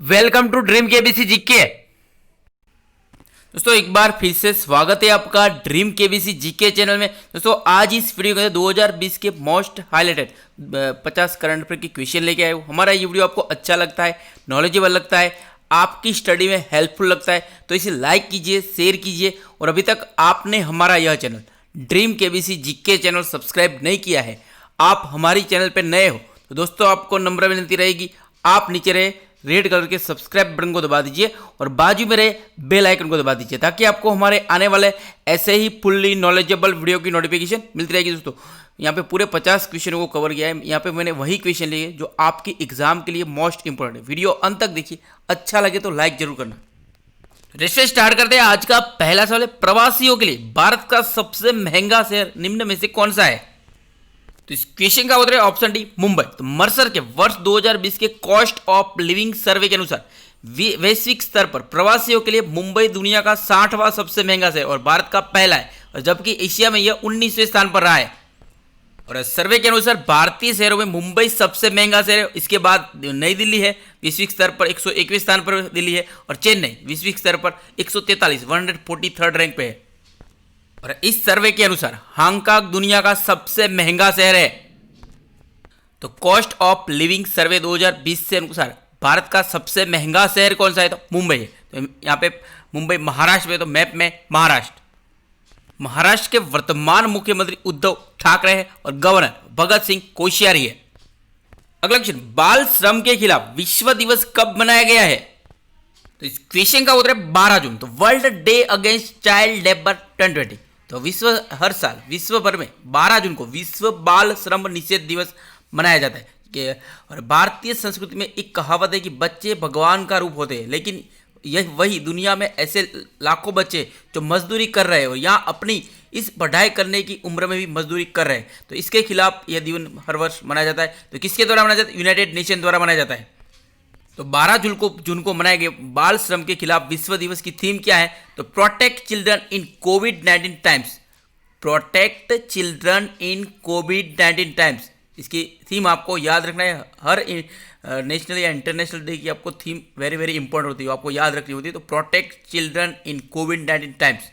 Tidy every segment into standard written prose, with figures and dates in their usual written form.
Welcome to dream KBC GK. दोस्तों एक बार फिर से स्वागत है आपका ड्रीम केबीसी जीके चैनल में। दोस्तों आज इस वीडियो के 2020 के मोस्ट हाईलाइटेड 50 करंट अफेयर की क्वेश्चन लेके आए हूँ। हमारा ये वीडियो आपको अच्छा लगता है, नॉलेजेबल लगता है, आपकी स्टडी में हेल्पफुल लगता है तो इसे लाइक कीजिए, शेयर कीजिए। और अभी तक आपने हमारा यह channel dream KBC GK channel subscribe नहीं किया है, आप हमारी चैनल पर नए हो तो दोस्तों आपको नम्र विनती रहेगी, आप नीचे रहे रेड कलर के सब्सक्राइब बटन को दबा दीजिए और बाजू में रहे बेल आइकन को दबा दीजिए ताकि आपको हमारे आने वाले ऐसे ही फुल्ली नॉलेजेबल वीडियो की नोटिफिकेशन मिलती रहेगी। दोस्तों यहाँ पे पूरे 50 क्वेश्चनों को कवर किया है। यहाँ पे मैंने वही क्वेश्चन लिए जो आपकी एग्जाम के लिए मोस्ट इंपॉर्टेंट है। वीडियो अंत तक देखिए, अच्छा लगे तो लाइक जरूर करना। रेस्टे स्टार्ट करते हैं। आज का पहला सवाल है, प्रवासियों के लिए भारत का सबसे महंगा शहर निम्न में से कौन सा है? तो इस क्वेश्चन का उत्तर है ऑप्शन डी, मुंबई। तो मर्सर के वर्ष 2020 के कॉस्ट ऑफ लिविंग सर्वे के अनुसार वैश्विक स्तर पर प्रवासियों के लिए मुंबई दुनिया का 60वां सबसे महंगा शहर और भारत का पहला है, और जबकि एशिया में यह 19वें स्थान पर रहा है। और सर्वे के अनुसार भारतीय शहरों में मुंबई सबसे महंगा शहर है। इसके बाद नई दिल्ली है, वैश्विक स्तर पर 101वें स्थान पर दिल्ली है, और चेन्नई वैश्विक स्तर पर 143 143 रैंक पे है। और इस सर्वे के अनुसार हांगकांग दुनिया का सबसे महंगा शहर है। तो कॉस्ट ऑफ लिविंग सर्वे 2020 से अनुसार भारत का सबसे महंगा शहर कौन सा है? तो मुंबई है। तो यहाँ पे मुंबई महाराष्ट्र में, तो मैप में महाराष्ट्र के वर्तमान मुख्यमंत्री उद्धव ठाकरे है और गवर्नर भगत सिंह कोश्यारी है। अगला क्वेश्चन, बाल श्रम के खिलाफ विश्व दिवस कब मनाया गया है? तो इस क्वेश्चन का उत्तर है 12 जून। तो world day against child labour 2020। तो हर साल विश्व भर में 12 जून को विश्व बाल श्रम निषेध दिवस मनाया जाता है। और भारतीय संस्कृति में एक कहावत है कि बच्चे भगवान का रूप होते हैं, लेकिन यह वही दुनिया में ऐसे लाखों बच्चे जो मजदूरी कर रहे हैं और यहाँ अपनी इस पढ़ाई करने की उम्र में भी मजदूरी कर रहे हैं, तो इसके खिलाफ यह दिन हर वर्ष मनाया जाता है। तो किसके द्वारा मनाया जाता है? यूनाइटेड नेशन द्वारा मनाया जाता है। तो 12 जून को मनाए गए बाल श्रम के खिलाफ विश्व दिवस की थीम क्या है? तो protect children in covid times. Protect children in covid times, इसकी थीम आपको याद रखना है। हर नेशनल या इंटरनेशनल डे की आपको थीम वेरी वेरी इंपॉर्टेंट होती है, आपको याद रखनी होती है। तो protect children in covid times.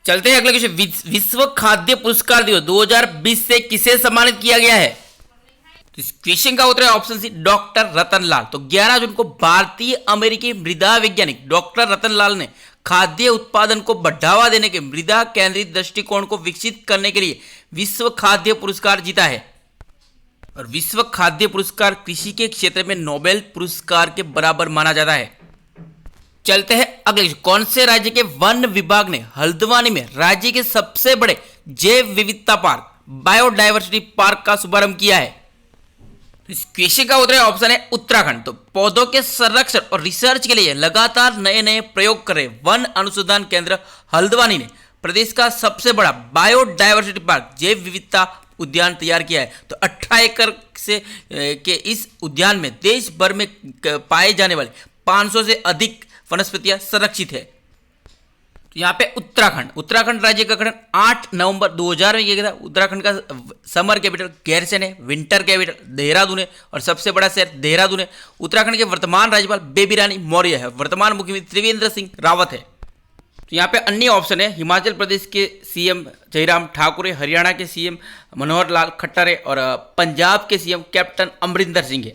चलते हैं अगले क्वेश्चन, विश्व खाद्य पुरस्कार दिवस 2020 से किसे सम्मानित किया गया है? तो इस क्वेश्चन का उत्तर है ऑप्शन सी, डॉक्टर रतन लाल। तो 11 जून को भारतीय अमेरिकी मृदा वैज्ञानिक डॉक्टर रतन लाल ने खाद्य उत्पादन को बढ़ावा देने के मृदा केंद्रित दृष्टिकोण को विकसित करने के लिए विश्व खाद्य पुरस्कार जीता है। और विश्व खाद्य पुरस्कार कृषि के क्षेत्र में नोबेल पुरस्कार के बराबर माना जाता है। चलते हैं अगले, कौन से राज्य के वन विभाग ने हल्द्वानी में राज्य के सबसे बड़े जैव विविधता पार्क बायोडायवर्सिटी पार्क का शुभारंभ किया है? इस क्वेश्चन का उत्तर ऑप्शन है उत्तराखंड। तो पौधों के संरक्षण और रिसर्च के लिए लगातार नए नए प्रयोग कर रहे वन अनुसंधान केंद्र हल्द्वानी ने प्रदेश का सबसे बड़ा बायोडायवर्सिटी पार्क जैव विविधता उद्यान तैयार किया है। तो 18 एकड़ से के इस उद्यान में देश भर में पाए जाने वाले 500 से अधिक वनस्पतियां संरक्षित है। तो यहाँ पे उत्तराखंड राज्य का गठन 8 नवंबर 2000 में किया गया था। उत्तराखंड का समर कैपिटल गैरसैंण है, विंटर कैपिटल देहरादून है और सबसे बड़ा शहर देहरादून है। उत्तराखंड के वर्तमान राज्यपाल बेबी रानी मौर्य है, वर्तमान मुख्यमंत्री त्रिवेंद्र सिंह रावत है। तो यहाँ पे अन्य ऑप्शन है, हिमाचल प्रदेश के सीएम जयराम ठाकुर है, हरियाणा के सीएम मनोहर लाल खट्टर है और पंजाब के सीएम कैप्टन अमरिंदर सिंह है।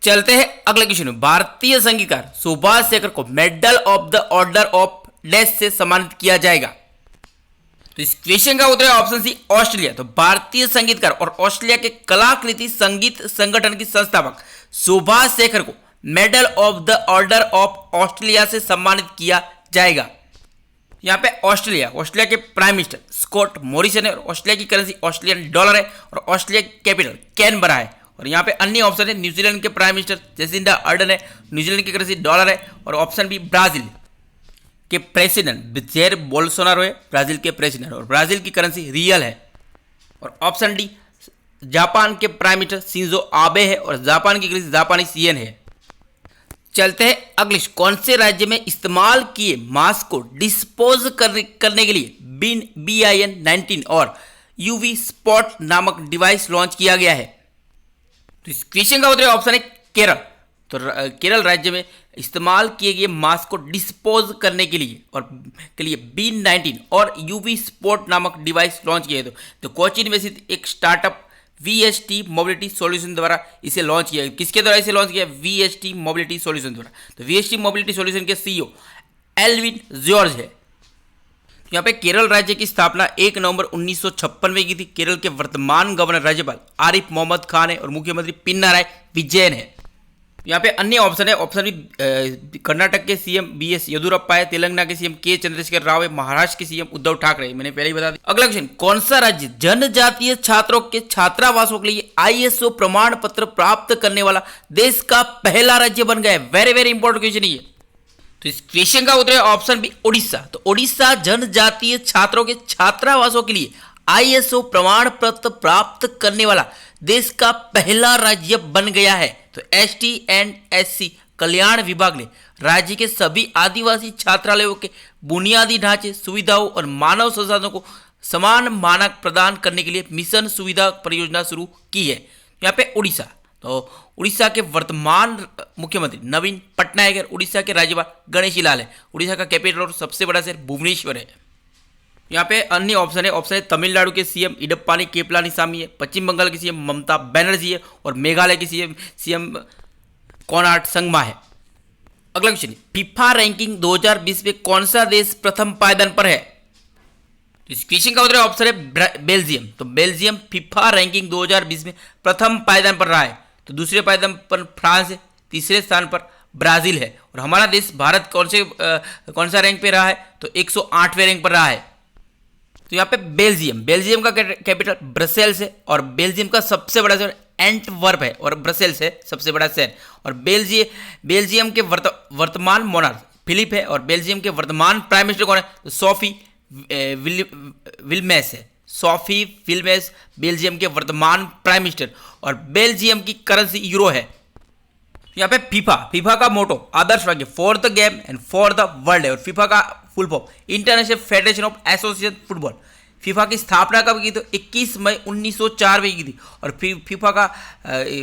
चलते हैं अगले क्वेश्चन में, भारतीय संगीतकार सुभाष शेखर को medal of the order of dash से सम्मानित किया जाएगा? तो इस क्वेश्चन का उत्तर है ऑप्शन सी, ऑस्ट्रेलिया। तो भारतीय संगीतकार और ऑस्ट्रेलिया के कलाकृति संगीत संगठन की संस्थापक सुभाष शेखर को medal of the order of Australia से सम्मानित किया जाएगा। यहाँ पे ऑस्ट्रेलिया के प्राइम मिनिस्टर स्कॉट मॉरिसन है और ऑस्ट्रेलिया की करेंसी ऑस्ट्रेलियन डॉलर है और ऑस्ट्रेलिया की कैपिटल कैनबरा है। और यहाँ पे अन्य ऑप्शन है, न्यूजीलैंड के प्राइम मिनिस्टर जेसिंडा अर्डन है, न्यूजीलैंड की करेंसी डॉलर है। और ऑप्शन बी, ब्राजील के प्रेसिडेंट जैर बोल्सोनारो है, ब्राजील के प्रेसिडेंट और ब्राजील की करेंसी रियल है। और ऑप्शन डी, जापान के प्राइम मिनिस्टर शिंजो आबे है और जापान की करेंसी जापानी येन है। चलते हैं अगले, कौन से राज्य में इस्तेमाल किए मास्क को डिस्पोज करने के लिए BIN 19 और UV स्पॉट नामक डिवाइस लॉन्च किया गया है? तो इस क्वेश्चन का उत्तर ऑप्शन है केरल। तो केरल राज्य में इस्तेमाल किए गए मास्क को डिस्पोज करने के लिए B19 और यूवी स्पोर्ट नामक डिवाइस लॉन्च किए थे। तो कोचीन में स्थित एक स्टार्टअप VST मोबिलिटी सॉल्यूशन द्वारा इसे लॉन्च किया। किसके द्वारा इसे लॉन्च किया? VST मोबिलिटी सॉल्यूशन द्वारा। तो VST मोबिलिटी सॉल्यूशन के CEO एल्विन जॉर्ज है। यहाँ पे केरल राज्य की स्थापना 1 नवंबर 1956 में की थी। केरल के वर्तमान गवर्नर राज्यपाल आरिफ मोहम्मद खान है और मुख्यमंत्री पिनाराई विजयन है। यहाँ पे अन्य ऑप्शन है। ऑप्शन भी कर्नाटक के सीएम BS येदियुरप्पा है, तेलंगाना के सीएम K चंद्रशेखर राव है, महाराष्ट्र के सीएम उद्धव ठाकरे, मैंने पहले ही बता दिया। अगला क्वेश्चन, कौन सा राज्य जनजातीय छात्रों के छात्रावासों के लिए ISO प्रमाण पत्र प्राप्त करने वाला देश का पहला राज्य बन गया है? वेरी वेरी इंपॉर्टेंट क्वेश्चन ये। तो इस क्वेश्चन का उत्तर है ऑप्शन बी, उड़ीसा। तो उड़ीसा जनजातीय छात्रों के छात्रावासों के लिए ISO प्रमाण पत्र प्राप्त करने वाला देश का पहला राज्य बन गया है। तो ST एंड SC कल्याण विभाग ने राज्य के सभी आदिवासी छात्रालयों के बुनियादी ढांचे, सुविधाओं और मानव संसाधनों को समान मानक प्रदान करने के लिए मिशन सुविधा परियोजना शुरू की है। यहाँ पे उड़ीसा, तो उड़ीसा के वर्तमान मुख्यमंत्री नवीन पटनायक है, उड़ीसा के राज्यपाल गणेशी लाल है। उड़ीसा का कैपिटल और सबसे बड़ा शहर भुवनेश्वर है। यहाँ पे अन्य ऑप्शन है तमिलनाडु के सीएम इडप्पानी के पलानीसामी है, पश्चिम बंगाल के सीएम ममता बनर्जी है और मेघालय के सीएम कोनराड संगमा है। अगला क्वेश्चन, फीफा रैंकिंग 2020 में कौन सा देश प्रथम पायदान पर है? इस क्वेश्चन का उत्तर ऑप्शन है बेल्जियम। तो बेल्जियम फीफा रैंकिंग 2020 में प्रथम पायदान पर रहा है। तो दूसरे पायदान पर फ्रांस है, तीसरे स्थान पर ब्राजील है। और हमारा देश भारत कौन सा रैंक पे रहा है? तो 108वें रैंक पर रहा है। तो यहाँ पे बेल्जियम का कैपिटल ब्रसेल्स है और बेल्जियम का सबसे बड़ा शहर एंटवर्प है और ब्रसेल्स है सबसे बड़ा शहर। और बेल्जियम के वर्तमान मोनार्क फिलिप है और बेल्जियम के वर्तमान प्राइम मिनिस्टर कौन है? तो सोफी विल्मेस है। सोफी विल्मेस बेल्जियम के वर्तमान प्राइम मिनिस्टर और बेल्जियम की करेंसी यूरो है। यहाँ पे फीफा का मोटो आदर्श वाक्य for the game and for the world है। और फीफा का full form international federation of association football. FIFA की स्थापना कब की? तो 21 मई 1904 में की थी। और फीफा का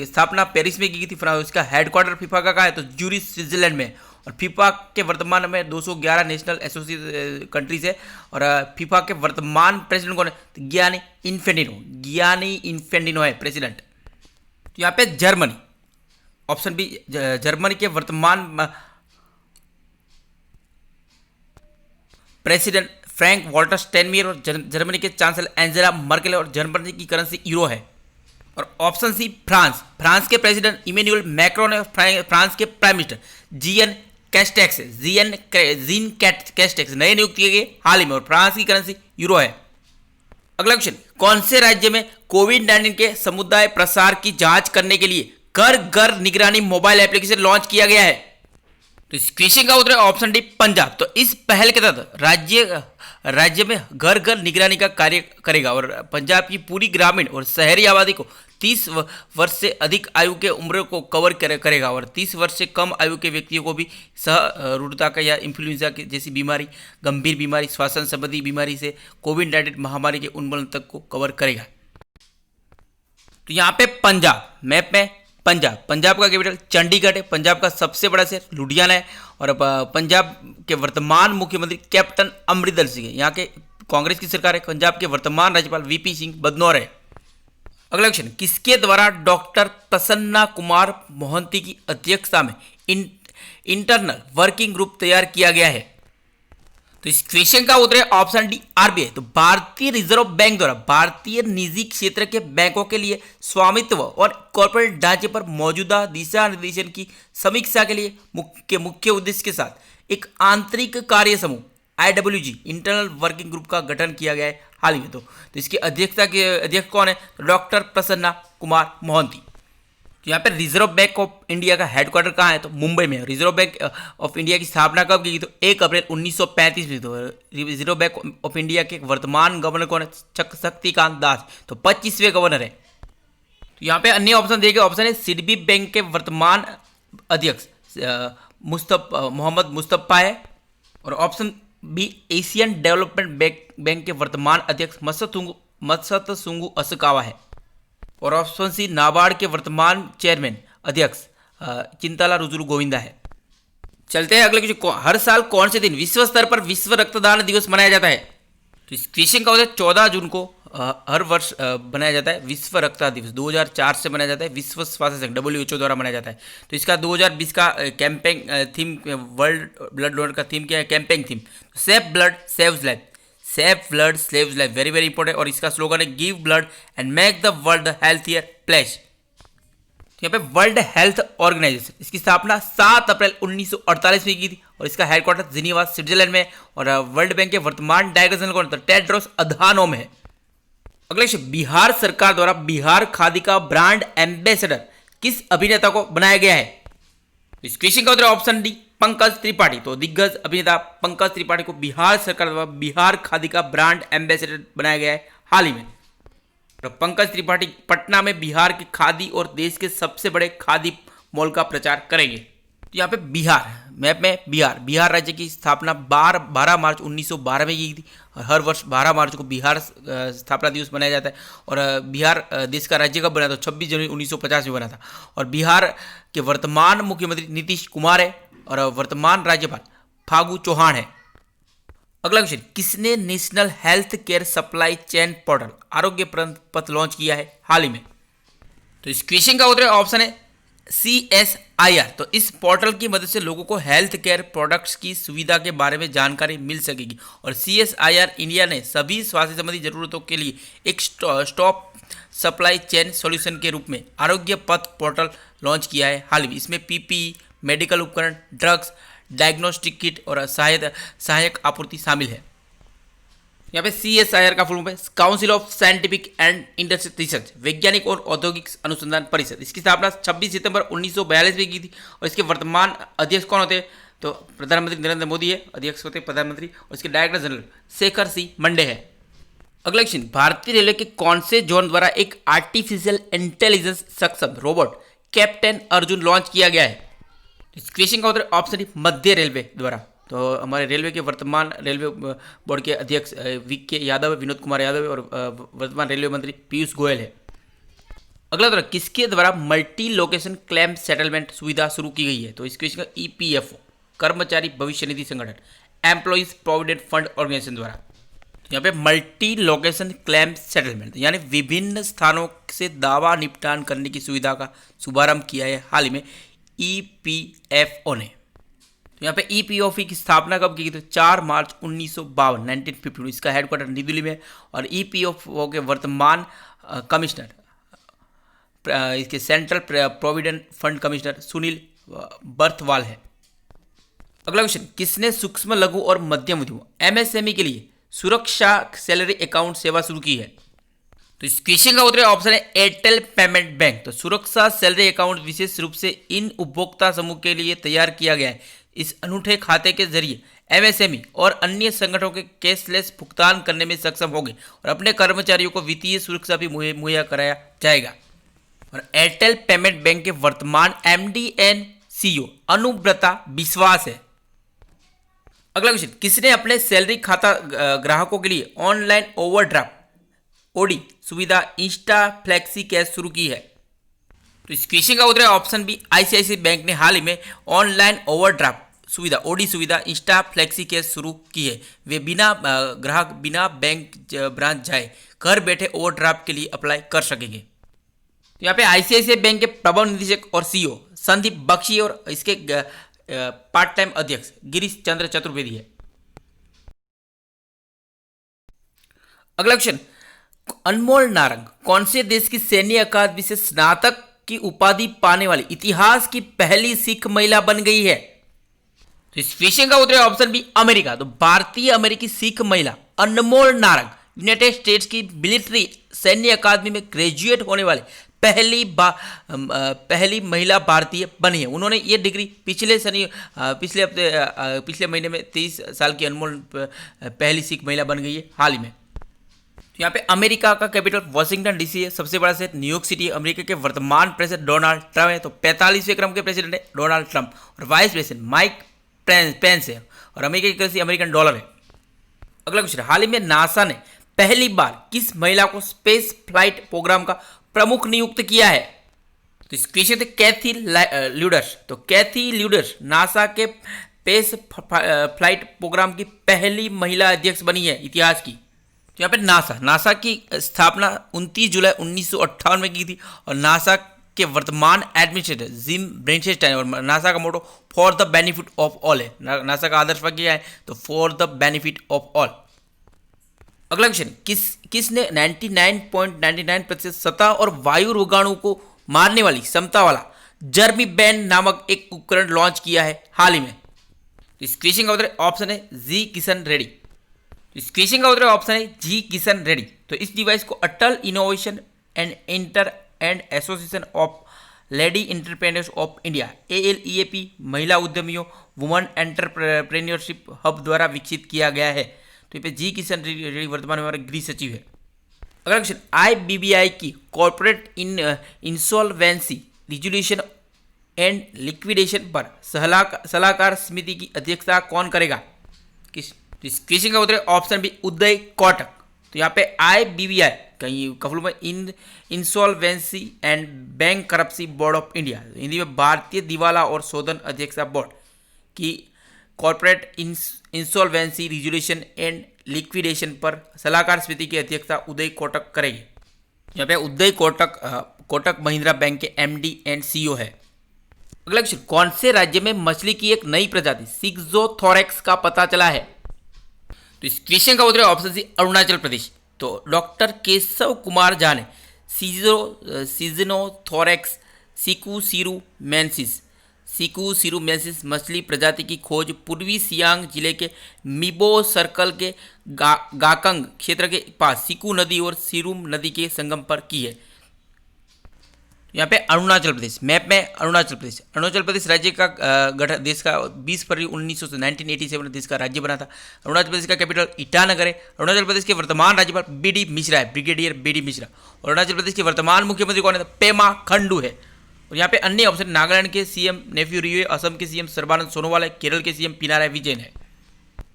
स्थापना पेरिस में की थी। उसका हेडक्वार्टर फीफा का कहाँ है? तो ज्यूरिख स्विट्जरलैंड में। और फीफा के वर्तमान में 211 नेशनल एसोसिएट कंट्रीज है। और फीफा के वर्तमान प्रेसिडेंट कौन है? तो गियानी इन्फेंटिनो है प्रेसिडेंट। तो यहाँ पे जर्मनी, ऑप्शन बी, जर्मनी के वर्तमान प्रेसिडेंट फ्रैंक वॉल्टर स्टेनमियर और जर्मनी के चांसलर एंजेला मर्केल और जर्मनी की करेंसी यूरो है। और ऑप्शन सी फ्रांस के प्रेसिडेंट इमैनुअल मैक्रोन है। फ्रांस के प्राइम मिनिस्टर जीन कैस्टेक्स नए नियुक्त किए गए हाल ही में और फ्रांस की करेंसी यूरो है। अगला क्वेश्चन, कौन से राज्य में कोविड-19 के समुदाय प्रसार की जांच करने के लिए घर घर निगरानी मोबाइल एप्लीकेशन लॉन्च किया गया है? तो इस क्वेश्चन का उत्तर है ऑप्शन डी, पंजाब। तो इस पहल के तहत राज्य में घर घर निगरानी का कार्य करेगा और पंजाब की पूरी ग्रामीण और शहरी आबादी को 30 वर्ष से अधिक आयु के उम्र को कवर करेगा और 30 वर्ष से कम आयु के व्यक्तियों को भी सहरुड़ता का या इन्फ्लुएंजा की जैसी बीमारी, गंभीर बीमारी, श्वसन संबंधी बीमारी से कोविड-19 महामारी के उन्मूलन तक को कवर करेगा। तो यहाँ पे पंजाब मैप में पंजाब का कैपिटल चंडीगढ़ है। पंजाब का सबसे बड़ा शहर लुधियाना है और पंजाब के वर्तमान मुख्यमंत्री कैप्टन अमरिंदर सिंह है। यहाँ के कांग्रेस की सरकार है। पंजाब के वर्तमान राज्यपाल VP सिंह बदनौर है। अगला क्वेश्चन, किसके द्वारा डॉक्टर प्रसन्ना कुमार मोहंती की अध्यक्षता में इंटरनल वर्किंग ग्रुप तैयार किया गया है? तो इस क्वेश्चन का उत्तर है ऑप्शन डी, RBI। तो भारतीय रिजर्व बैंक द्वारा भारतीय निजी क्षेत्र के बैंकों के लिए स्वामित्व और कॉर्पोरेट ढांचे पर मौजूदा दिशा निर्देशन की समीक्षा के लिए मुख्य उद्देश्य के साथ एक आंतरिक कार्य समूह IWG इंटरनल वर्किंग ग्रुप का गठन किया गया है हाल ही में। तो इसकी अध्यक्ष कौन है? तो डॉक्टर प्रसन्ना कुमार मोहंती। तो यहाँ पे रिजर्व बैंक ऑफ इंडिया का हेडक्वार्टर कहाँ है? तो मुंबई में। रिजर्व बैंक ऑफ इंडिया की स्थापना कब की? तो 1 अप्रैल 1935 में। तो रिजर्व बैंक ऑफ इंडिया के वर्तमान गवर्नर कौन है? शक्तिकांत दास। तो 25वें गवर्नर है। तो यहाँ पे अन्य ऑप्शन दिए गए। ऑप्शन है सिडबी बैंक के वर्तमान अध्यक्ष मोहम्मद मुस्तफा है। और option B, Asian Development Bank के वर्तमान अध्यक्ष मत्सुतोगु असकावा है। और ऑप्शन सी, नाबार्ड के वर्तमान चेयरमैन अध्यक्ष चिंताला रुजुरु गोविंदा है। चलते हैं अगले क्वेश्चन। हर साल कौन से दिन विश्व स्तर पर विश्व रक्तदान दिवस मनाया जाता है? तो इस क्वेश्चन का उत्तर 14 जून को हर वर्ष बनाया जाता है विश्व रक्तदान दिवस। 2004 से मनाया जाता है, विश्व स्वास्थ्य संगठन WHO द्वारा मनाया जाता है। तो इसका 2020 का campaign theme, world blood donor का थीम क्या है? Campaign theme save blood saves life, save blood saves life, very very important. और इसका स्लोगन है give blood and make the world healthier place. यहाँ पे वर्ल्ड हेल्थ ऑर्गेनाइजेशन, इसकी स्थापना 7 अप्रैल 1948 में की थी और इसका हेडक्वार्टर जिनीवा स्विट्जरलैंड में। और वर्ल्ड बैंक के वर्तमान डायरेक्टर कौन? तो टेड्रोस अधानोम है। अगले क्वेश्चन, बिहार सरकार द्वारा बिहार खादी का ब्रांड एम्बेसडर किस अभिनेता को बनाया गया है? इस क्वेश्चन का उत्तर ऑप्शन डी पंकज त्रिपाठी। तो दिग्गज अभिनेता पंकज त्रिपाठी को बिहार सरकार द्वारा बिहार खादी का ब्रांड एम्बेसडर बनाया गया है हाल ही में। तो पंकज त्रिपाठी पटना में बिहार की खादी और देश के सबसे बड़े खादी मॉल का प्रचार करेंगे। तो यहाँ पे बिहार मैप में बिहार राज्य की स्थापना 12 मार्च 1912 में की थी और हर वर्ष 12 मार्च को बिहार स्थापना दिवस मनाया जाता है। और बिहार देश का राज्य कब बना था? 26 जनवरी 1950 में बना था। और बिहार के वर्तमान मुख्यमंत्री नीतीश कुमार है और वर्तमान राज्यपाल फागू चौहान है। अगला क्वेश्चन, किसने national health care supply chain portal आरोग्य पथ लॉन्च किया है हाल ही में? तो इस क्वेश्चन का उत्तर ऑप्शन है CSIR। तो इस पोर्टल की मदद से लोगों को हेल्थ केयर प्रोडक्ट्स की सुविधा के बारे में जानकारी मिल सकेगी। और CSIR इंडिया ने सभी स्वास्थ्य संबंधी जरूरतों के लिए एक स्टॉप सप्लाई चेन सॉल्यूशन के रूप में आरोग्य पथ पोर्टल लॉन्च किया है हाल ही में। इसमें PPE, मेडिकल उपकरण, ड्रग्स, डायग्नोस्टिक किट और सहायक आपूर्ति शामिल है। यहाँ पे CSIR का फुल फॉर्म है council of scientific and industrial research, वैज्ञानिक और औद्योगिक अनुसंधान परिषद। इसकी स्थापना 26 सितंबर 1942 में की थी और इसके वर्तमान अध्यक्ष कौन होते हैं? तो प्रधानमंत्री नरेंद्र मोदी है, अध्यक्ष होते हैं प्रधानमंत्री। और इसके डायरेक्टर जनरल शेखर सी मंडे है। अगला क्वेश्चन, भारतीय रेलवे के कौन से जोन द्वारा एक आर्टिफिशियल इंटेलिजेंस सक्षम रोबोट कैप्टन अर्जुन लॉन्च किया गया है? इस क्वेश्चन का उत्तर ऑप्शन डी मध्य रेलवे द्वारा। तो हमारे रेलवे के वर्तमान रेलवे बोर्ड के अध्यक्ष VK यादव, विनोद कुमार यादव और वर्तमान रेलवे मंत्री पीयूष गोयल है। अगला उत्तर, किसके द्वारा मल्टी लोकेशन क्लेम सेटलमेंट सुविधा शुरू की गई है? तो इस क्वेश्चन का EPFO कर्मचारी भविष्य निधि संगठन, एम्प्लॉइज प्रोविडेंट फंड ऑर्गेनाइजेशन द्वारा। तो यहाँ पे मल्टी लोकेशन क्लेम सेटलमेंट यानी विभिन्न स्थानों से दावा निपटान करने की सुविधा का शुभारंभ किया है हाल ही में EPFO ने। तो यहाँ पे EPFO की स्थापना कब की गई? तो 4 मार्च 1952 इसका हेडक्वार्टर नई दिल्ली में। और EPFO के वर्तमान कमिश्नर, इसके central provident fund commissioner Sunil Barthwal है। अगला क्वेश्चन, किसने सूक्ष्म लघु और मध्यम उद्यमों MSME के लिए सुरक्षा सैलरी अकाउंट सेवा शुरू की है? तो इस क्वेश्चन का उत्तर ऑप्शन है एयरटेल पेमेंट बैंक। तो सुरक्षा सैलरी अकाउंट विशेष रूप से इन उपभोक्ता समूह के लिए तैयार किया गया है। इस अनूठे खाते के जरिए MSME और अन्य संगठनों के कैशलेस भुगतान करने में सक्षम होंगे और अपने कर्मचारियों को वित्तीय सुरक्षा भी मुहैया कराया जाएगा। और एयरटेल पेमेंट बैंक के वर्तमान MD एंड CEO अनुव्रता विश्वास है। अगला क्वेश्चन, किसने अपने सैलरी खाता ग्राहकों के लिए ऑनलाइन ओवरड्राफ्ट OD सुविधा इंस्टा फ्लेक्सी कैश शुरू की है? तो इस क्वेश्चन का उत्तर ऑप्शन बी ICICI बैंक ने हाल ही में ऑनलाइन ओवरड्राफ्ट सुविधा OD सुविधा इंस्टा फ्लेक्सी कैश शुरू की है। वे ग्राहक बिना बैंक ब्रांच जाए घर बैठे ओवरड्राफ्ट के लिए अप्लाई कर सकेंगे। यहाँ पे ICICI बैंक के प्रबंध निदेशक और CEO संदीप बख्शी और इसके पार्ट टाइम अध्यक्ष गिरीश चंद्र चतुर्वेदी है। अगला क्वेश्चन, अनमोल नारंग कौन से देश की सैन्य अकादमी से स्नातक की उपाधि पाने वाली इतिहास की पहली सिख महिला बन गई है? तो इस क्वेश्चन का उत्तर ऑप्शन बी अमेरिका। तो भारतीय अमेरिकी सिख महिला अनमोल नारंग यूनाइटेड स्टेट्स की मिलिट्री सैन्य अकादमी में ग्रेजुएट होने वाले पहली महिला भारतीय बनी है। उन्होंने ये डिग्री पिछले महीने में 23 साल की अनमोल पहली सिख महिला बन गई है हाल ही में। तो यहाँ पे अमेरिका का कैपिटल वाशिंगटन DC है, सबसे बड़ा शहर न्यूयॉर्क सिटी है। अमेरिका के वर्तमान प्रेसिडेंट डोनाल्ड ट्रंप है। तो 45वें क्रम के प्रेसिडेंट है डोनाल्ड ट्रंप और वाइस प्रेसिडेंट माइक पेंस है और अमेरिका की करेंसी अमेरिकन डॉलर है। अगला क्वेश्चन, हाल ही में नासा ने पहली बार किस महिला को स्पेस फ्लाइट प्रोग्राम का प्रमुख नियुक्त किया है? तो इस क्वेश्चन थे कैथी ल्यूडर्स। तो कैथी ल्यूडर्स नासा के स्पेस फ्लाइट प्रोग्राम की पहली महिला अध्यक्ष बनी है इतिहास की। तो यहाँ पे नासा की स्थापना 29 जुलाई 1958 में की थी और नासा के वर्तमान एडमिनिस्ट्रेटर जिम ब्रेनस्टाइन और नासा का motto for the benefit of all है। नासा का आदर्श वाक्य क्या है? तो for the benefit of all. अगला क्वेश्चन, किसने 99.99% सतह और वायु रोगाणु को मारने वाली क्षमता वाला जर्मी बैन नामक एक उपकरण लॉन्च किया है हाल ही में? तो इस क्वेश्चन का उत्तर ऑप्शन है जी किशन रेड्डी। इस क्वेश्चन का उत्तर ऑप्शन है जी किशन रेड्डी। तो इस डिवाइस को Atal Innovation and Association of Lady Entrepreneurs of India ALEAP महिला उद्यमियों वुमन एंटरप्रेन्योरशिप हब द्वारा विकसित किया गया है। तो ये पे जी किशन रेड्डी वर्तमान में हमारे गृह सचिव है। अगला क्वेश्चन, IBBI की corporate insolvency resolution and liquidation पर सलाहकार समिति की अध्यक्षता कौन करेगा? इस क्वेश्चन का उत्तर ऑप्शन बी उदय कोटक। तो यहाँ पे IBBI कहीं कफलू में insolvency and bank करप्सी board of India, Hindi में भारतीय दिवाला और शोधन अध्यक्षता बोर्ड की corporate insolvency resolution and liquidation पर सलाहकार समिति की अध्यक्षता उदय कोटक करेगी। यहाँ पे उदय कोटक महिंद्रा बैंक के MD एंड CEO है। अगला क्वेश्चन, कौन से राज्य में मछली की एक नई प्रजाति सिक्जोथोरेक्स का पता चला है? तो इस क्वेश्चन का उत्तर ऑप्शन सी अरुणाचल प्रदेश। तो डॉक्टर केशव कुमार झा ने सीजनोथोरेक्स सिकुसिरुमेंसिस मछली प्रजाति की खोज पूर्वी सियांग जिले के मिबो सर्कल के गाकंग क्षेत्र के पास सिकु नदी और सिरुम नदी के संगम पर की है। यहाँ पे अरुणाचल प्रदेश, मैप में अरुणाचल प्रदेश राज्य का गठन देश का 20 फरवरी 1987 देश का राज्य बना था। अरुणाचल प्रदेश का कैपिटल ईटानगर है। अरुणाचल प्रदेश के वर्तमान राज्यपाल BD मिश्रा है, ब्रिगेडियर BD मिश्रा। अरुणाचल प्रदेश के वर्तमान मुख्यमंत्री कौन है? पेमा खंडू है। और यहाँ पे अन्य ऑप्शन, नागालैंड के CM नेफ्यू रियो, असम के CM सर्बानंद सोनोवाल है, केरल के CM पिनाराई विजयन है।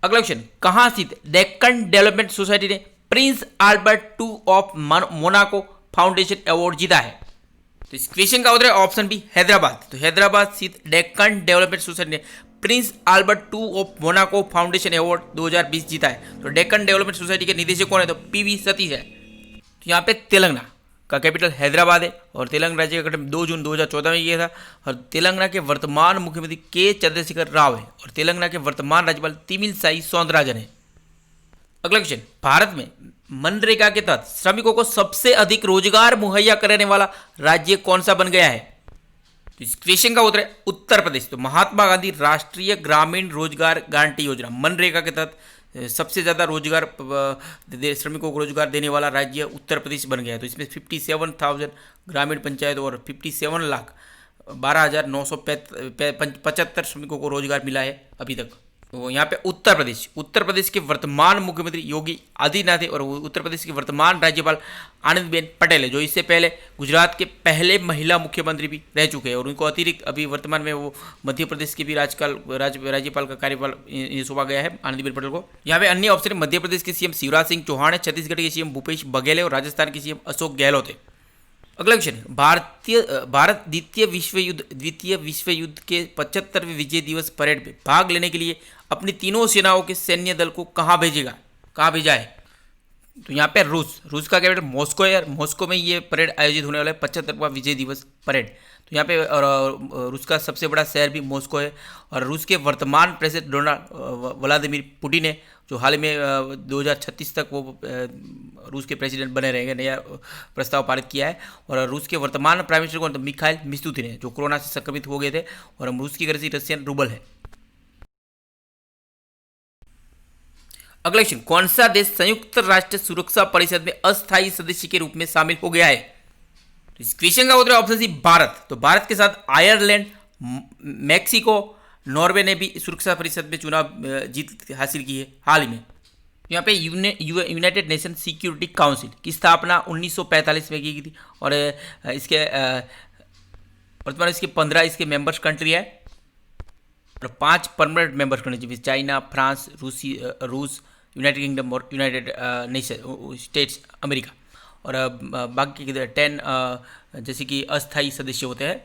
अगला क्वेश्चन, कहाँ स्थित डेक्कन डेवलपमेंट सोसाइटी ने Prince Albert II of Monaco foundation award जीता है? तो इस क्वेश्चन का उत्तर ऑप्शन बी हैदराबाद। तो हैदराबाद स्थित डेक्कन डेवलपमेंट सोसाइटी ने Prince Albert II of Monaco foundation award 2020 जीता है। तो डेक्कन डेवलपमेंट सोसाइटी के निदेशक कौन है? तो PV सतीश है। तो यहाँ पे तेलंगाना का कैपिटल हैदराबाद है और तेलंगाना राज्य का गठन 2 जून 2014 में किया था। और तेलंगाना के वर्तमान मुख्यमंत्री K चंद्रशेखर राव है और तेलंगाना के वर्तमान राज्यपाल तमिलसाई सौंदरराजन है। अगला क्वेश्चन, भारत में मनरेगा के तहत श्रमिकों को सबसे अधिक रोजगार मुहैया कराने वाला राज्य कौन सा बन गया है? तो इस क्वेश्चन का उत्तर है उत्तर प्रदेश। तो महात्मा गांधी राष्ट्रीय ग्रामीण रोजगार गारंटी योजना मनरेगा के तहत सबसे ज़्यादा रोजगार श्रमिकों को रोजगार देने वाला राज्य उत्तर प्रदेश बन गया है। तो इसमें 57,000 ग्रामीण पंचायत और 57,12,975 श्रमिकों को रोजगार मिला है अभी तक। तो यहाँ पे उत्तर प्रदेश के वर्तमान मुख्यमंत्री योगी आदित्यनाथ है और उत्तर प्रदेश के वर्तमान राज्यपाल आनंदीबेन पटेल है, जो इससे पहले गुजरात के पहले महिला मुख्यमंत्री भी रह चुके हैं। और उनको अतिरिक्त अभी वर्तमान में वो मध्य प्रदेश के भी राज्यपाल का कार्यकाल सौंपा गया है आनंदीबेन पटेल को। यहाँ पे अन्य ऑप्शन मध्य प्रदेश के CM शिवराज सिंह चौहान है, छत्तीसगढ़ के CM भूपेश बघेल है और राजस्थान के CM अशोक गहलोत है। अगला क्वेश्चन है, भारत द्वितीय विश्व युद्ध के 75वें विजय दिवस परेड में भाग लेने के लिए अपनी तीनों सेनाओं के सैन्य दल को कहाँ भेजा है? तो यहाँ पे रूस का कैपिटल मॉस्को है। मॉस्को में ये परेड आयोजित होने वाला है 75वां विजय दिवस परेड। तो यहाँ पे रूस का सबसे बड़ा शहर भी मॉस्को है। और रूस के वर्तमान प्रेसिडेंट व्लादिमीर पुतिन है, जो हाल में 2036 तक वो रूस के प्रेसिडेंट बने रहेंगे, नया प्रस्ताव पारित किया है। और रूस के वर्तमान प्राइम मिनिस्टर कौन? तो मिखाइल मिशुस्तिन है, जो कोरोना से संक्रमित हो गए थे। और रूस की करेंसी रशियन रूबल है। अगला क्वेश्चन, कौन सा देश संयुक्त राष्ट्र सुरक्षा परिषद में अस्थायी सदस्य के रूप में शामिल हो गया है? तो इस क्वेश्चन का उत्तर ऑप्शन सी भारत। तो भारत के साथ आयरलैंड, मैक्सिको, नॉर्वे ने भी सुरक्षा परिषद में चुनाव जीत हासिल की है हाल ही में। यहाँ पे यूनाइटेड नेशन सिक्योरिटी काउंसिल की स्थापना 1945 में की गई थी और इसके वर्तमान इसके 15 इसके मेंबर्स कंट्री है और 5 परमानेंट मेंबर्स कंट्री जैसे चाइना, फ्रांस, रूस, यूनाइटेड किंगडम और यूनाइटेड नेशन स्टेट्स अमेरिका। और बाकी के 10 जैसे कि अस्थायी सदस्य होते हैं,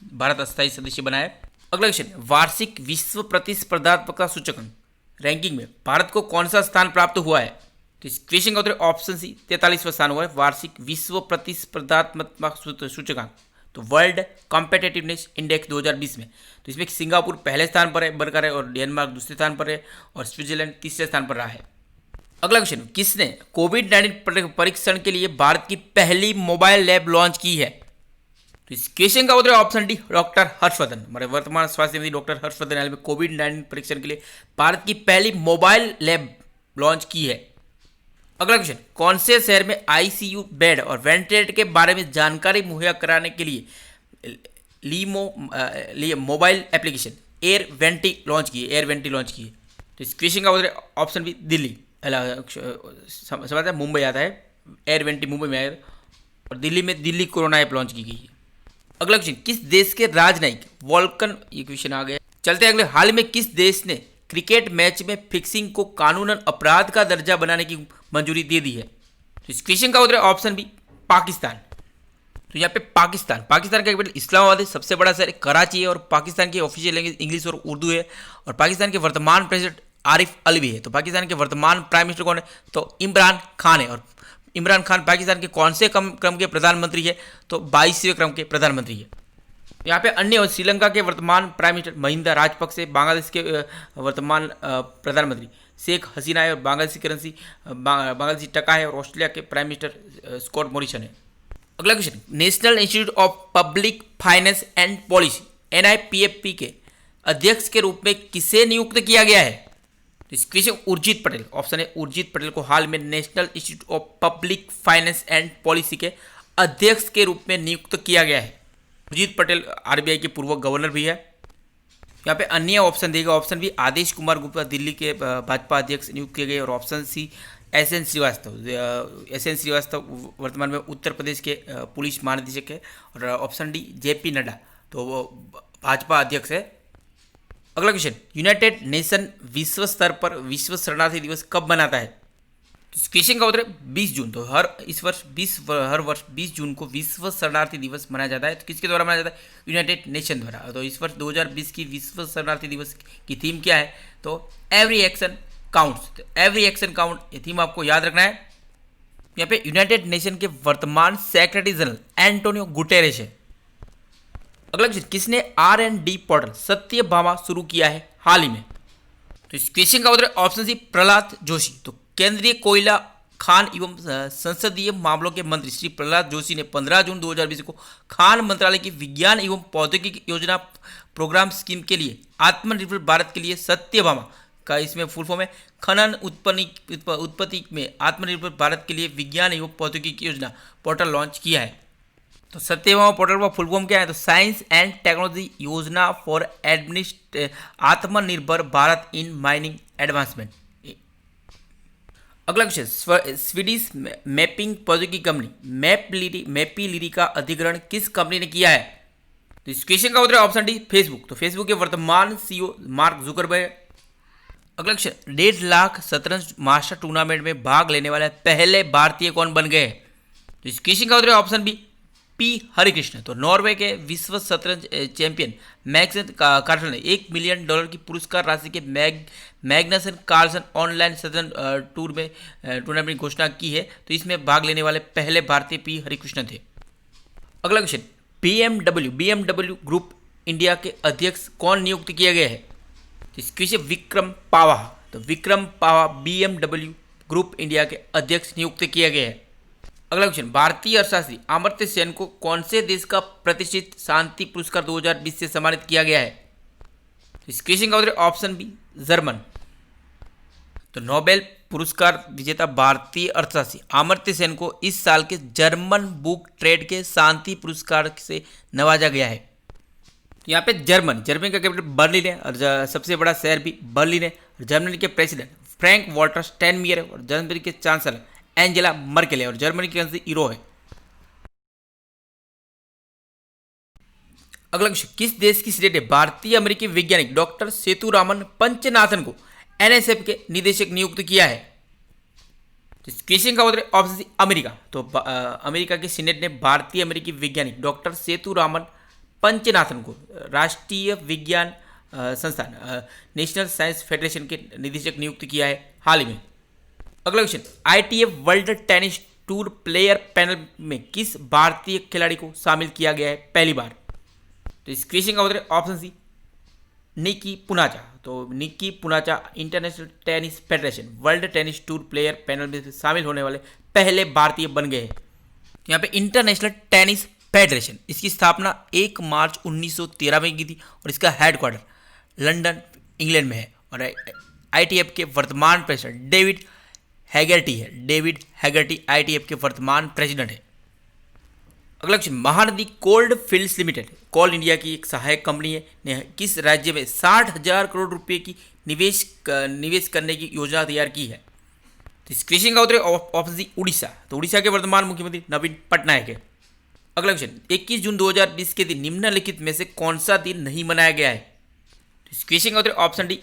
भारत अस्थायी सदस्य बना है। अगला क्वेश्चन, वार्षिक विश्व प्रतिस्पर्धात्मकता सूचकांक रैंकिंग में भारत को कौन सा स्थान प्राप्त हुआ है? तो इस क्वेश्चन का उत्तर ऑप्शन सी 43वां स्थान हुआ है वार्षिक विश्व प्रतिस्पर्धात्मकता सूचकांक, तो वर्ल्ड कॉम्पिटिटिवनेस इंडेक्स 2020 में। तो इसमें सिंगापुर पहले स्थान पर है बनकर है, और डेनमार्क दूसरे स्थान पर है, और स्विट्जरलैंड तीसरे स्थान पर रहा है। अगला क्वेश्चन, किसने कोविड-19 परीक्षण के लिए भारत की पहली मोबाइल लैब लॉन्च की है? तो इस क्वेश्चन का उत्तर ऑप्शन डी डॉक्टर हर्षवर्धन। हमारे वर्तमान स्वास्थ्य मंत्री डॉक्टर हर्षवर्धन हाल में कोविड-19 परीक्षण के लिए भारत की पहली मोबाइल लैब लॉन्च की है। अगला क्वेश्चन, कौन से शहर में आईसीयू बेड और वेंटिलेटर के बारे में जानकारी मुहैया कराने के लिए mobile application air vanity launch की है? तो इस क्वेश्चन का उत्तर ऑप्शन बी दिल्ली, समझता है मुंबई आता है, एयर वेंटी मुंबई में आया, और दिल्ली में दिल्ली कोरोना ऐप लॉन्च की गई है। अगला क्वेश्चन, किस देश के राजनयिक वॉल्कन, ये क्वेश्चन आ गया, चलते हैं अगले, हाल में किस देश ने क्रिकेट मैच में फिक्सिंग को कानूनन अपराध का दर्जा बनाने की मंजूरी दे दी है? तो इस क्वेश्चन का उत्तर ऑप्शन बी पाकिस्तान। तो यहाँ पे पाकिस्तान का कैपिटल इस्लामाबाद है, सबसे बड़ा शहर कराची है, और पाकिस्तान की ऑफिशियल लैंग्वेज इंग्लिश और उर्दू है, और पाकिस्तान के वर्तमान प्रेसिडेंट आरिफ अलवी है। तो पाकिस्तान के वर्तमान प्राइम मिनिस्टर कौन है? तो इमरान खान है, और इमरान खान पाकिस्तान के कौन से क्रम के प्रधानमंत्री है? तो 22वें क्रम के प्रधानमंत्री है। यहाँ पे अन्य श्रीलंका के वर्तमान प्राइम मिनिस्टर महिंदा राजपक्षे, बांग्लादेश के वर्तमान प्रधानमंत्री शेख हसीना है, और बांग्लादेशी करेंसी बांग्लादेशी टका है, और ऑस्ट्रेलिया के प्राइम मिनिस्टर स्कॉट मॉरिसन है। अगला question, national institute of public finance and policy NIPFP के अध्यक्ष के रूप में किसे नियुक्त किया गया है? तो इस क्वेश्चन उर्जित पटेल, ऑप्शन है उर्जित पटेल को हाल में national institute of public finance and policy के अध्यक्ष के रूप में नियुक्त किया गया है। उर्जित पटेल RBI के पूर्व गवर्नर भी है। यहाँ पे अन्य ऑप्शन देगा, ऑप्शन बी आदेश कुमार गुप्ता दिल्ली के भाजपा अध्यक्ष नियुक्त किए गए, और ऑप्शन सी SN श्रीवास्तव वर्तमान में उत्तर प्रदेश के पुलिस महानिदेशक है, और ऑप्शन डी JP नड्डा, तो वो भाजपा अध्यक्ष है। अगला क्वेश्चन, यूनाइटेड नेशन विश्व स्तर पर विश्व शरणार्थी दिवस कब मनाता है? इस क्वेश्चन का उत्तर 20 जून। तो हर वर्ष 20 जून को विश्व शरणार्थी दिवस मनाया जाता है। तो किसके द्वारा मनाया जाता है? यूनाइटेड नेशन द्वारा। तो इस वर्ष 2020 की विश्व शरणार्थी दिवस की थीम क्या है? तो एवरी एक्शन काउंट्स। तो एवरी एक्शन काउंट, ये थीम आपको याद रखना है। यहाँ पे यूनाइटेड नेशन के वर्तमान सेक्रेटरी जनरल एंटोनियो गुटेरेस है। अगला क्वेश्चन, किसने R&D पोर्टल सत्यभामा शुरू किया है हाल ही में? तो इस क्वेश्चन का उत्तर ऑप्शन सी प्रहलाद जोशी। तो केंद्रीय कोयला खान एवं संसदीय मामलों के मंत्री श्री प्रहलाद जोशी ने 15 जून 2020 को खान मंत्रालय की विज्ञान एवं प्रौद्योगिकी योजना प्रोग्राम स्कीम के लिए आत्मनिर्भर भारत के लिए सत्यभामा का, इसमें फुल फॉर्म है खनन उत्पत्ति में आत्मनिर्भर भारत के लिए विज्ञान एवं प्रौद्योगिकी योजना पोर्टल लॉन्च किया है। तो सत्यभामा पोर्टल का फुल फॉर्म क्या है? तो साइंस एंड टेक्नोलॉजी योजना फॉर आत्मनिर्भर भारत इन माइनिंग एडवांसमेंट। अगला क्वेश्चन, स्वीडिश मैपिंग प्रौद्योगिकी कंपनी मैपीलिरी का अधिग्रहण किस कंपनी ने किया है? तो इस क्वेश्चन का उत्तर ऑप्शन डी फेसबुक। तो फेसबुक के वर्तमान CEO मार्क जुकरबर्ग। अगला क्वेश्चन, 1.5 लाख शतरंज मास्टर टूर्नामेंट में भाग लेने वाले पहले भारतीय कौन बन गए? तो इस क्वेश्चन का उत्तर ऑप्शन बी P हरिकृष्ण। तो नॉर्वे के विश्व शतरंज चैंपियन मैग्नस कार्लसन ने $1 मिलियन की पुरस्कार राशि के मैग्नसन कार्लसन ऑनलाइन शतरंज टूर्नामेंट की घोषणा की है। तो इसमें भाग लेने वाले पहले भारतीय P हरिकृष्ण थे। अगला क्वेश्चन, BMW ग्रुप इंडिया के अध्यक्ष कौन नियुक्त किया गया है? इस क्वेश्चन विक्रम पावा। तो विक्रम पावा BMW ग्रुप इंडिया के अध्यक्ष नियुक्त किया गया है। अगला क्वेश्चन, भारतीय अर्थशास्त्री अमर्त्य सेन को कौन से देश का प्रतिष्ठित शांति पुरस्कार 2020 से सम्मानित किया गया है? इस क्वेश्चन का उत्तर ऑप्शन बी जर्मन। तो नोबेल पुरस्कार विजेता भारतीय अर्थशास्त्री अमर्त्य सेन को इस साल के जर्मन बुक ट्रेड के शांति पुरस्कार से नवाजा गया है। तो यहाँ पे जर्मनी का कैपिटल बर्लिन है, और सबसे बड़ा शहर भी बर्लिन है। जर्मनी के प्रेसिडेंट फ्रैंक वॉल्टर स्टेनमियर है, और जर्मनी के चांसलर एंजेला मर्केल है, और जर्मनी की करेंसी यूरो है। अगला क्वेश्चन, किस देश की स्टेट है भारतीय अमेरिकी वैज्ञानिक डॉक्टर सेतुरामन पंचनाथन को NSF के निदेशक नियुक्त किया है? तो इस क्वेश्चन का उत्तर ऑप्शन सी अमेरिका। तो अमेरिका के सीनेट ने भारतीय अमेरिकी वैज्ञानिक डॉक्टर सेतुरामन पंचनाथन को राष्ट्रीय विज्ञान संस्थान नेशनल साइंस फेडरेशन के निदेशक नियुक्त किया है हाल ही में। अगला question, ITF world Tennis Tour player panel में किस भारतीय खिलाड़ी को शामिल किया गया है पहली बार? तो इस क्वेश्चन का उत्तर ऑप्शन सी निकी पुनाचा। तो Nikki Poonacha International Tennis Federation World Tennis Tour player panel में शामिल होने वाले पहले भारतीय बन गए हैं। यहाँ पे इंटरनेशनल टेनिस फेडरेशन, इसकी स्थापना 1 मार्च 1913 में की थी और इसका हेडक्वार्टर लंदन इंग्लैंड में है। और ITF के वर्तमान प्रेसिडेंट डेविड हैगर्टी है। डेविड हैगर्टी ITF के वर्तमान प्रेसिडेंट है। अगला question, Mahanadi Coalfields Limited Coal India की एक सहायक कंपनी है ने किस राज्य में 60,000 करोड़ रुपए की निवेश करने की योजना तैयार की है? तो इस क्वेश्चन का उत्तर ऑप्शन सी उड़ीसा। तो उड़ीसा के वर्तमान मुख्यमंत्री नवीन पटनायक है। अगला क्वेश्चन, 21 जून 2020 के दिन निम्नलिखित में से कौन सा दिन नहीं मनाया गया है? तो इस क्वेश्चन का उत्तर ऑप्शन डी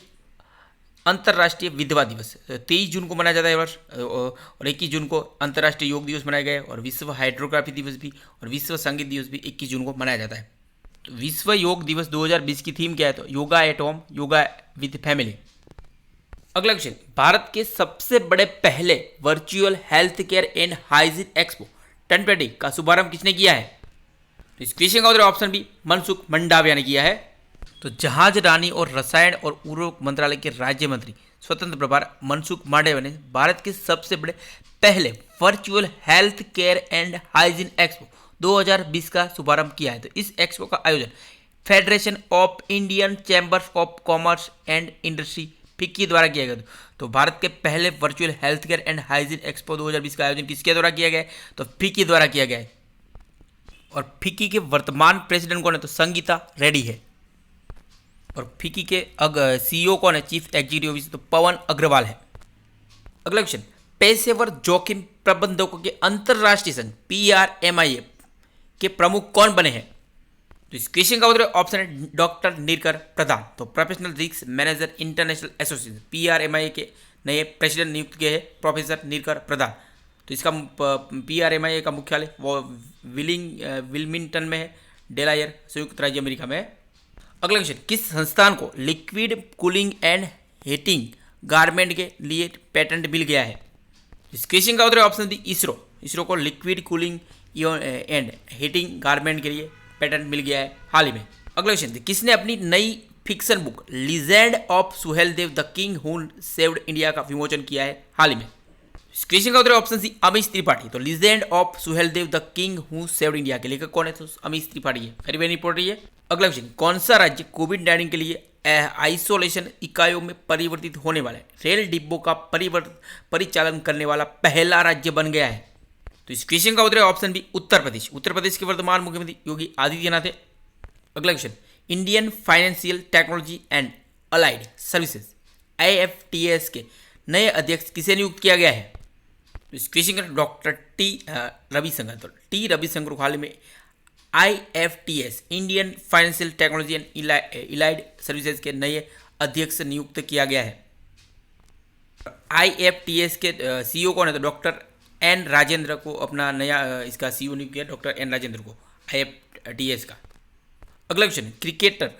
अंतर्राष्ट्रीय विधवा दिवस। 23 जून को मनाया जाता है वर्ष, और 21 जून को अंतर्राष्ट्रीय योग दिवस मनाया गया है। और विश्व हाइड्रोग्राफी दिवस भी और विश्व संगीत दिवस भी 21 जून को मनाया जाता है। तो विश्व योग दिवस 2020 की थीम क्या है? तो yoga at home, yoga with family. अगला क्वेश्चन, भारत के सबसे बड़े पहले virtual health care and hygiene expo 2020 का शुभारंभ किसने किया है? तो इस क्वेश्चन का उत्तर ऑप्शन बी मनसुख मंडाविया ने किया है। तो जहाज रानी और रसायन और उर्वरक मंत्रालय के राज्य मंत्री स्वतंत्र प्रभार मनसुख मांडविया ने भारत के सबसे बड़े पहले virtual health care and hygiene expo 2020 का शुभारंभ किया है। तो इस एक्सपो का आयोजन federation of Indian chambers of commerce and industry FICCI द्वारा किया गया। तो भारत के पहले virtual health care and hygiene expo 2020 का आयोजन किसके द्वारा किया गया है? तो फिक्की द्वारा किया गया है। और फिक्की के वर्तमान प्रेसिडेंट कौन है? तो संगीता रेड्डी है। और फिक्की के CEO कौन है? चीफ एग्जीक्यूटिव ऑफिसर तो पवन अग्रवाल है। अगला क्वेश्चन, पेशेवर जोखिम प्रबंधकों के अंतरराष्ट्रीय संघ PRMIA के प्रमुख कौन बने हैं? तो इस क्वेश्चन का उत्तर ऑप्शन है डॉक्टर नीरकर प्रधान। तो professional risk manager international association PRMIA के नए प्रेसिडेंट नियुक्त किए हैं प्रोफेसर नीरकर प्रधान। तो इसका PRMIA का मुख्यालय वो विल्मिंगटन में है, डेलायर संयुक्त राज्य अमेरिका में है। अगला क्वेश्चन, किस संस्थान को liquid cooling and heating garment के लिए पेटेंट मिल गया है? इस क्वेश्चन का उत्तर ऑप्शन डी इसरो। इसरो को liquid cooling and heating garment के लिए पेटेंट मिल गया है हाल ही में। अगला क्वेश्चन, किसने अपनी नई fiction book legend of Suheldev the king who saved India का विमोचन किया है हाल ही में? इस क्वेश्चन का उत्तर ऑप्शन सी अमीश त्रिपाठी। तो legend of Suheldev the king who saved India के लेखक कौन है? तो अमीश त्रिपाठी है। वेरी वेरी इंपॉर्टेंट है। अगला क्वेश्चन, कौन सा राज्य कोविड-19 के लिए आइसोलेशन इकाइयों में परिवर्तित होने वाले रेल डिब्बों का परिचालन करने वाला पहला राज्य बन गया है? तो इस क्वेश्चन का उत्तर ऑप्शन बी उत्तर प्रदेश। उत्तर प्रदेश के वर्तमान मुख्यमंत्री योगी आदित्यनाथ है। अगला question, Indian Financial Technology and allied services IFTS के नए अध्यक्ष किसे नियुक्त किया गया है? तो इस क्वेश्चन का डॉक्टर T रविशंकर। तो T रविशंकर को हाल ही में IFTS Indian Financial Technology and Allied Services के नए अध्यक्ष नियुक्त किया गया है। IFTS के CEO कौन है? तो डॉक्टर N राजेंद्र को अपना नया इसका CEO नियुक्त किया, डॉक्टर N राजेंद्र को IFTS का। अगला क्वेश्चन, क्रिकेटर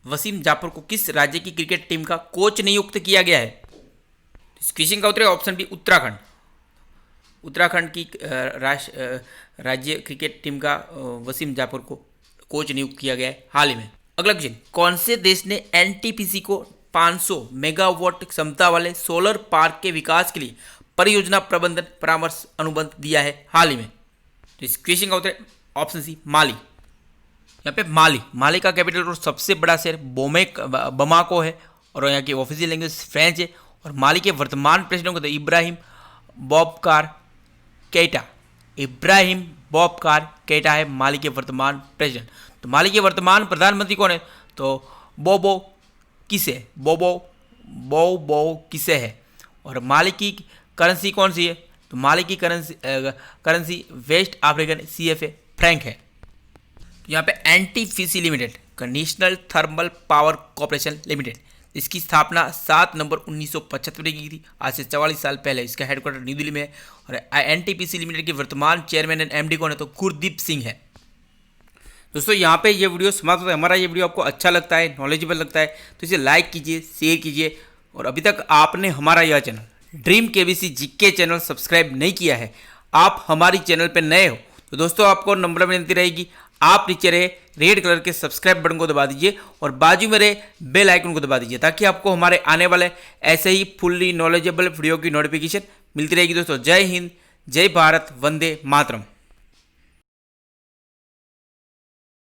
वसीम जाफर को किस राज्य की क्रिकेट टीम का कोच नियुक्त किया गया है? इस क्वेश्चन का उत्तर ऑप्शन बी उत्तराखंड। उत्तराखंड की राज्य क्रिकेट टीम का वसीम जाफर को कोच नियुक्त किया गया है हाल ही में। अगला क्वेश्चन, कौन से देश ने NTPC को 500 मेगावाट क्षमता वाले सोलर पार्क के विकास के लिए परियोजना प्रबंधन परामर्श अनुबंध दिया है हाल ही में? तो इस क्वेश्चन का उत्तर ऑप्शन सी माली। यहाँ पे माली का कैपिटल और सबसे बड़ा शहर बमाको है और यहाँ की ऑफिशियल लैंग्वेज फ्रेंच है। और माली के वर्तमान प्रेसिडेंट को तो इब्राहिम बौबकार केइटा है माली के वर्तमान प्रेसिडेंट। तो माली के वर्तमान प्रधानमंत्री कौन है? तो बोबो किसे है। और माली की करेंसी कौन सी है? तो माली की currency waste African CFA Frank है। यहाँ पे NTPC limited national thermal power corporation limited इसकी स्थापना 7 नवंबर 1975 में की थी। आज से 44 साल पहले। इसका हेडक्वार्टर न्यू दिल्ली में है। और एनटीपीसी लिमिटेड के वर्तमान चेयरमैन एंड एमडी कौन है, तो गुरदीप सिंह है। दोस्तों यहाँ पे ये वीडियो समाप्त होता है। हमारा ये वीडियो आपको अच्छा लगता है, नॉलेजेबल लगता है तो इसे लाइक कीजिए, शेयर कीजिए। और अभी तक आपने हमारा यह channel dream KBC GK channel subscribe नहीं किया है, आप हमारी चैनल पर नए हो तो दोस्तों आपको नंबर विनती रहेगी, आप नीचे रहे रेड कलर के सब्सक्राइब बटन को दबा दीजिए और बाजू में रहे बेल आइकन को दबा दीजिए, ताकि आपको हमारे आने वाले ऐसे ही फुल्ली नॉलेजेबल वीडियो की नोटिफिकेशन मिलती रहेगी। दोस्तों जय हिंद, जय भारत, वंदे मातरम।